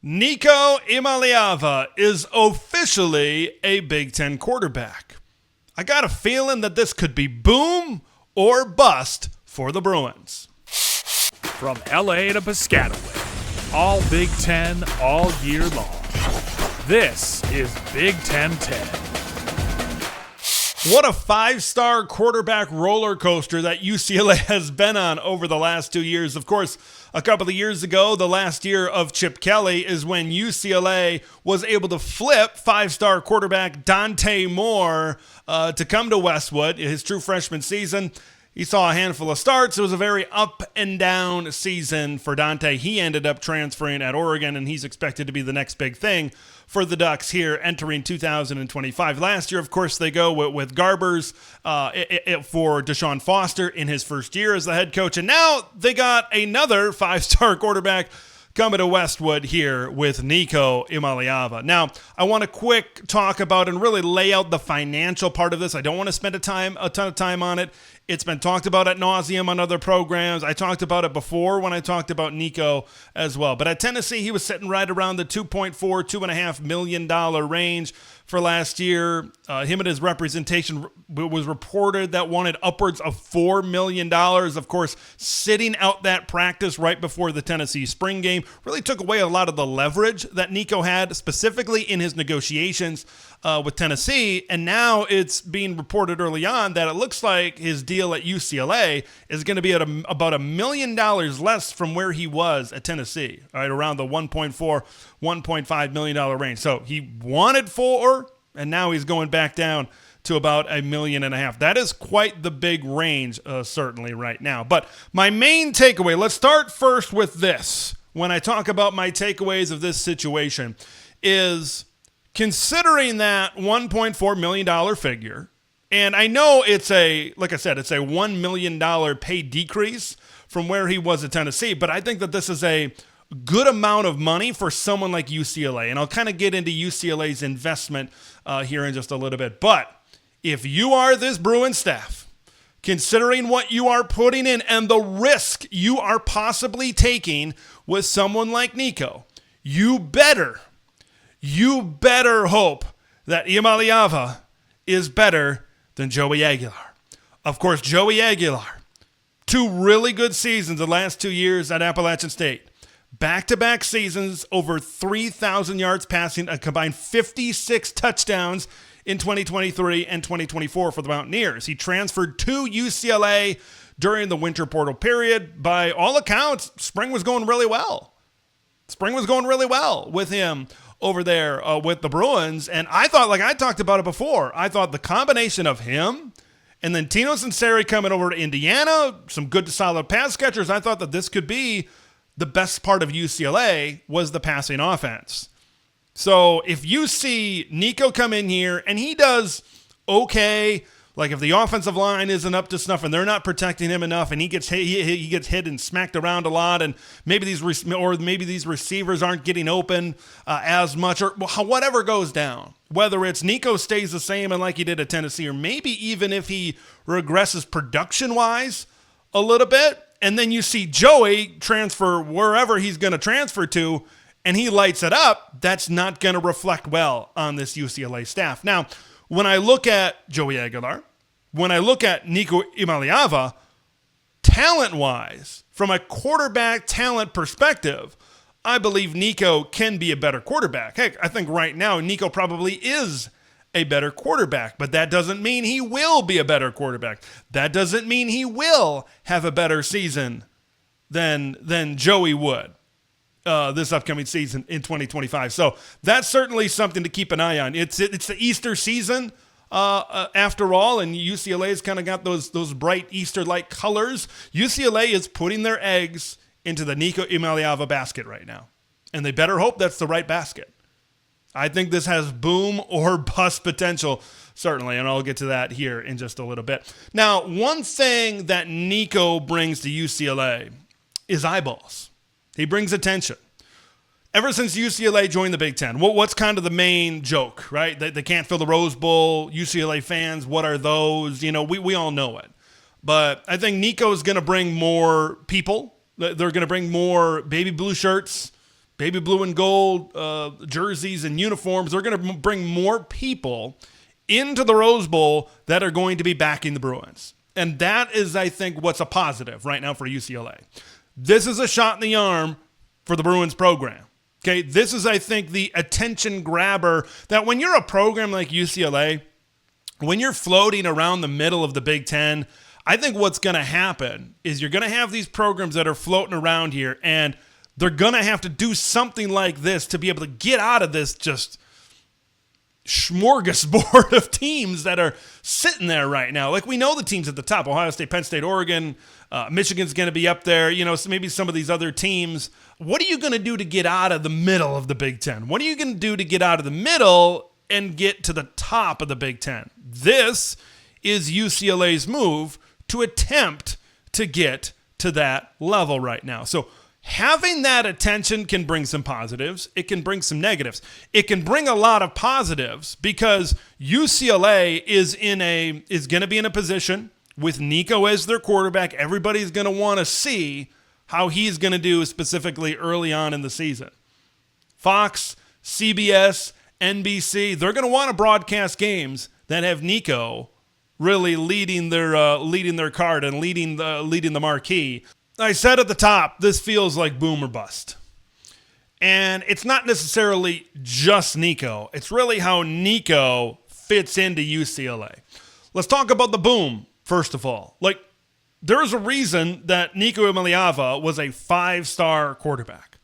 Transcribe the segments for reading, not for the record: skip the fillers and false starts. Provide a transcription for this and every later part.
Nico Iamaleva is officially a Big Ten quarterback. I got a feeling that this could be boom or bust for the Bruins. From LA to Piscataway, all Big Ten all year long. This is Big Ten 10. What a five-star quarterback roller coaster that UCLA has been on over the last 2 years. Of course, a couple of years ago, the last year of Chip Kelly is when UCLA was able to flip five-star quarterback Dante Moore to come to Westwood. His true freshman season, he saw a handful of starts. It was a very up and down season for Dante. He ended up transferring at Oregon, and he's expected to be the next big thing for the Ducks here entering 2025. Last year, of course, they go with Garbers for Deshaun Foster in his first year as the head coach. And now they got another five-star quarterback coming to Westwood here with Nico Iamaleva. Now, I want to quick talk about and really lay out the financial part of this. I don't want to spend a ton of time on it. It's been talked about ad nauseum on other programs. I talked about it before when I talked about Nico as well. But at Tennessee, he was sitting right around the $2.5 million range for last year. Him and his representation was reported that wanted upwards of $4 million. Of course, sitting out that practice right before the Tennessee spring game really took away a lot of the leverage that Nico had, specifically in his negotiations with Tennessee. And now it's being reported early on that it looks like his deal at UCLA is going to be at about $1 million less from where he was at Tennessee, all right, around the $1.5 million range. So he wanted $4 million, and now he's going back down to about $1.5 million. That is quite the big range, certainly right now. But my main takeaway, let's start first with this. When I talk about my takeaways of this situation, is considering that $1.4 million figure, and I know it's like I said, it's a $1 million pay decrease from where he was at Tennessee, but I think that this is a good amount of money for someone like UCLA. And I'll kind of get into UCLA's investment here in just a little bit. But if you are this Bruin staff, considering what you are putting in and the risk you are possibly taking with someone like Nico, you better hope that Iamaleava is better than Joey Aguilar. Of course, Joey Aguilar, 2 really good seasons the last 2 years at Appalachian State. Back-to-back seasons, over 3,000 yards passing, a combined 56 touchdowns in 2023 and 2024 for the Mountaineers. He transferred to UCLA during the winter portal period. By all accounts, spring was going really well. Spring was going really well with him over there with the Bruins. And I thought, like I talked about it before, I thought the combination of him and then Tino Sunseri coming over to Indiana, some good to solid pass catchers, I thought that this could be the best part of UCLA was the passing offense. So if you see Nico come in here and he does okay, like if the offensive line isn't up to snuff and they're not protecting him enough and he gets hit and smacked around a lot, and maybe these receivers aren't getting open as much, or whatever goes down, whether it's Nico stays the same and like he did at Tennessee, or maybe even if he regresses production-wise a little bit, and then you see Joey transfer wherever he's going to transfer to, and he lights it up, that's not going to reflect well on this UCLA staff. Now, when I look at Joey Aguilar, when I look at Nico Iamaleva, talent-wise, from a quarterback talent perspective, I believe Nico can be a better quarterback. Heck, I think right now Nico probably is a better quarterback, but that doesn't mean he will be a better quarterback. That doesn't mean he will have a better season than Joey would this upcoming season in 2025. So that's certainly something to keep an eye on. It's the Easter season after all, and UCLA's kind of got those bright Easter-like colors. UCLA is putting their eggs into the Nico Iamaleva basket right now, and they better hope that's the right basket. I think this has boom or bust potential, certainly, and I'll get to that here in just a little bit. Now, one thing that Nico brings to UCLA is eyeballs. He brings attention. Ever since UCLA joined the Big Ten, what's kind of the main joke, right? They can't fill the Rose Bowl. UCLA fans, what are those? You know, we all know it. But I think Nico's going to bring more people. They're going to bring more baby blue shirts, baby blue and gold jerseys and uniforms. They're going to bring more people into the Rose Bowl that are going to be backing the Bruins. And that is, I think, what's a positive right now for UCLA. This is a shot in the arm for the Bruins program. Okay, this is, I think, the attention grabber that when you're a program like UCLA, when you're floating around the middle of the Big Ten, I think what's going to happen is you're going to have these programs that are floating around here, and they're going to have to do something like this to be able to get out of this just smorgasbord of teams that are sitting there right now. Like, we know the teams at the top: Ohio State, Penn State, Oregon, Michigan's going to be up there, so maybe some of these other teams. What are you going to do to get out of the middle of the Big Ten? What are you going to do to get out of the middle and get to the top of the Big Ten? This is UCLA's move to attempt to get to that level right now. So having that attention can bring some positives. It can bring some negatives. It can bring a lot of positives because UCLA is going to be in a position with Nico as their quarterback. Everybody's going to want to see how he's going to do specifically early on in the season. Fox, CBS, NBC, they're going to want to broadcast games that have Nico really leading their card and leading the marquee. I said at the top, this feels like boom or bust. And it's not necessarily just Nico. It's really how Nico fits into UCLA. Let's talk about the boom, first of all. Like, there's a reason that Nico Iamaleva was a 5-star quarterback.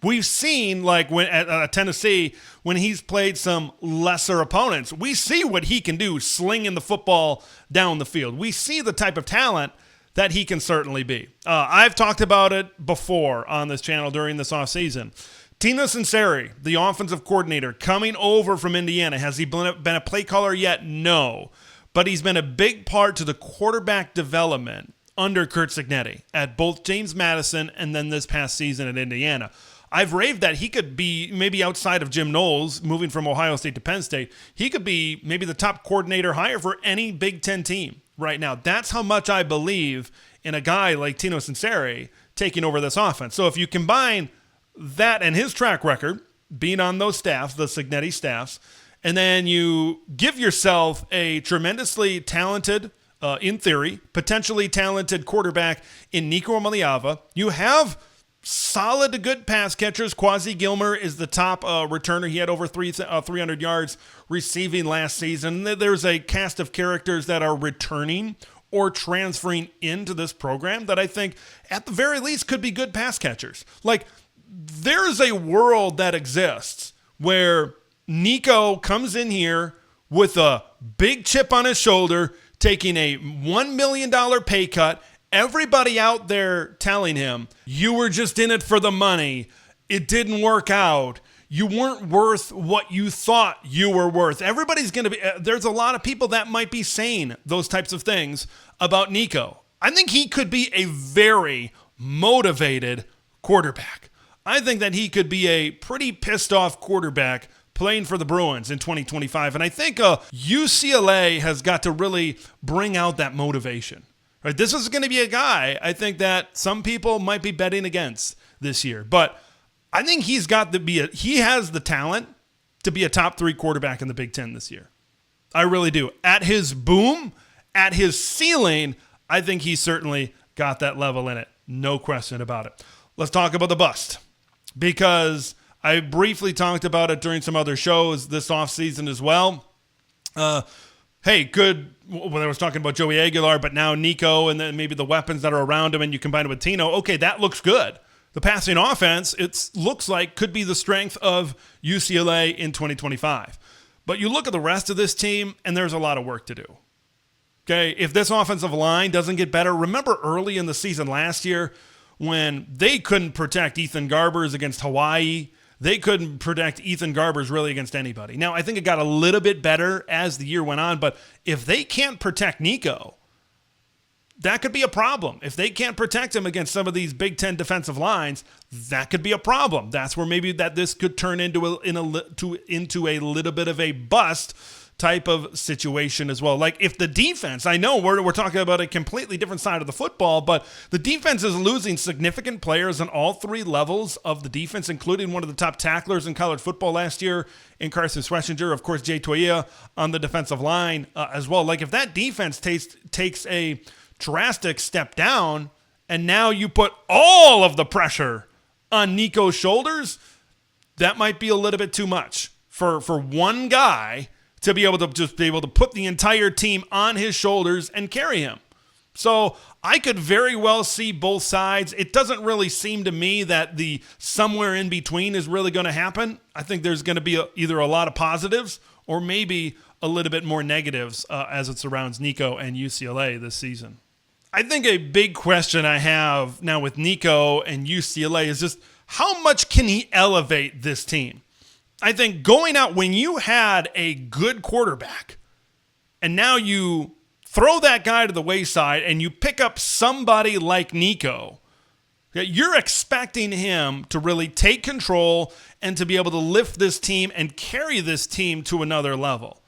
We've seen, like, when at Tennessee, when he's played some lesser opponents, we see what he can do slinging the football down the field. We see the type of talent that he can certainly be. I've talked about it before on this channel during this offseason. Tino Sunseri, the offensive coordinator, coming over from Indiana. Has he been a play caller yet? No. But he's been a big part to the quarterback development under Curt Cignetti at both James Madison and then this past season at Indiana. I've raved that he could be, maybe outside of Jim Knowles, moving from Ohio State to Penn State, he could be maybe the top coordinator hire for any Big Ten team right now. That's how much I believe in a guy like Tino Sunseri taking over this offense. So if you combine that and his track record, being on those staffs, the Cignetti staffs, and then you give yourself a tremendously talented, in theory, potentially talented quarterback in Nico Iamaleva, you have solid to good pass catchers. Quasi Gilmer is the top returner. He had over 300 yards receiving last season. There's a cast of characters that are returning or transferring into this program that I think at the very least could be good pass catchers. Like, there's a world that exists where Nico comes in here with a big chip on his shoulder, taking a $1 million pay cut. Everybody out there telling him, you were just in it for the money. It didn't work out. You weren't worth what you thought you were worth. Everybody's going to be, there's a lot of people that might be saying those types of things about Nico. I think he could be a very motivated quarterback. I think that he could be a pretty pissed off quarterback playing for the Bruins in 2025. And I think UCLA has got to really bring out that motivation. Right? This is going to be a guy I think that some people might be betting against this year. But I think he has the talent to be a top 3 quarterback in the Big Ten this year. I really do. At his boom, at his ceiling, I think he's certainly got that level in it. No question about it. Let's talk about the bust. Because I briefly talked about it during some other shows this offseason as well. Good. When I was talking about Joey Aguilar, but now Nico and then maybe the weapons that are around him and you combine it with Tino. Okay, that looks good. The passing offense, it looks like could be the strength of UCLA in 2025. But you look at the rest of this team and there's a lot of work to do. Okay, if this offensive line doesn't get better, remember early in the season last year when they couldn't protect Ethan Garbers against Hawaii. They couldn't protect Ethan Garbers really against anybody. Now, I think it got a little bit better as the year went on, but if they can't protect Nico, that could be a problem. If they can't protect him against some of these Big Ten defensive lines, that could be a problem. That's where maybe that this could turn into a little bit of a bust type of situation as well. Like if the defense, I know we're talking about a completely different side of the football, but the defense is losing significant players on all three levels of the defense, including one of the top tacklers in college football last year in Carson Schwessinger, of course, Jay Toia on the defensive line as well. Like if that defense takes a drastic step down and now you put all of the pressure on Nico's shoulders, that might be a little bit too much for one guy to be able to put the entire team on his shoulders and carry him. So I could very well see both sides. It doesn't really seem to me that the somewhere in between is really going to happen. I think there's going to be either a lot of positives or maybe a little bit more negatives as it surrounds Nico and UCLA this season. I think a big question I have now with Nico and UCLA is just how much can he elevate this team? I think going out when you had a good quarterback and now you throw that guy to the wayside and you pick up somebody like Nico, you're expecting him to really take control and to be able to lift this team and carry this team to another level.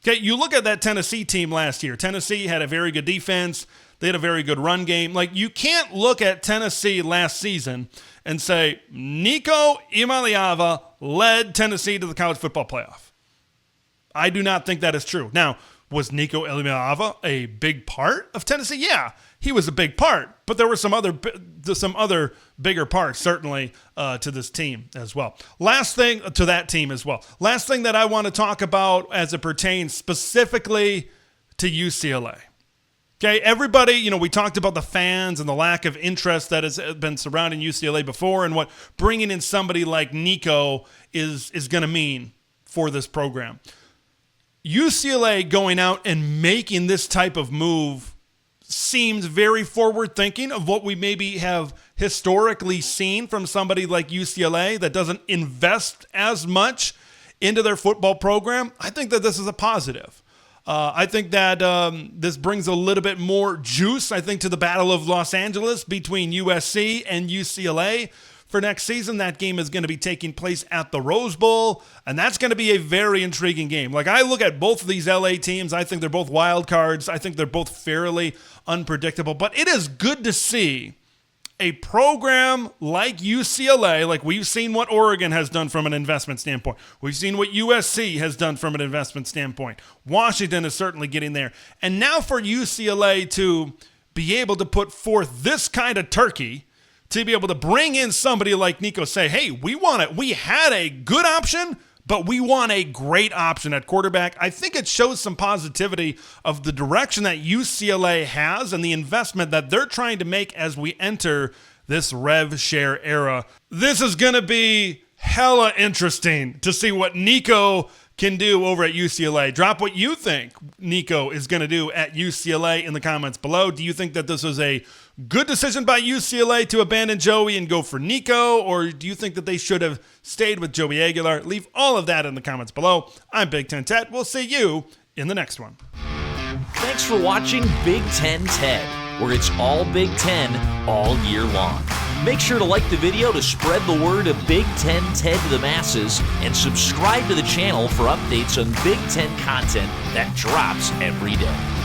Okay, you look at that Tennessee team last year. Tennessee had a very good defense. They had a very good run game. Like, you can't look at Tennessee last season and say, Nico Iamaleva led Tennessee to the college football playoff. I do not think that is true. Now, was Nico Iamaleva a big part of Tennessee? Yeah, he was a big part, but there were some other bigger parts, certainly, to this team as well. Last thing that I want to talk about as it pertains specifically to UCLA. Okay, everybody, we talked about the fans and the lack of interest that has been surrounding UCLA before and what bringing in somebody like Nico is going to mean for this program. UCLA going out and making this type of move seems very forward-thinking of what we maybe have historically seen from somebody like UCLA that doesn't invest as much into their football program. I think that this is a positive. I think that this brings a little bit more juice, I think, to the Battle of Los Angeles between USC and UCLA for next season. That game is going to be taking place at the Rose Bowl, and that's going to be a very intriguing game. Like, I look at both of these LA teams. I think they're both wild cards. I think they're both fairly unpredictable, but it is good to see a program like UCLA, like we've seen what Oregon has done from an investment standpoint. We've seen what USC has done from an investment standpoint. Washington is certainly getting there. And now for UCLA to be able to put forth this kind of turkey, to be able to bring in somebody like Nico, say, hey, we want it. We had a good option, but we want a great option at quarterback. I think it shows some positivity of the direction that UCLA has and the investment that they're trying to make as we enter this rev share era. This is going to be hella interesting to see what Nico can do over at UCLA. Drop what you think Nico is going to do at UCLA in the comments below. Do you think that this was a good decision by UCLA to abandon Joey and go for Nico, or do you think that they should have stayed with Joey Aguilar? Leave all of that in the comments below. I'm Big Ten Ted. We'll see you in the next one. Thanks for watching Big Ten Ted, where it's all Big Ten all year long. Make sure to like the video to spread the word of Big Ten Ted to the masses, and subscribe to the channel for updates on Big Ten content that drops every day.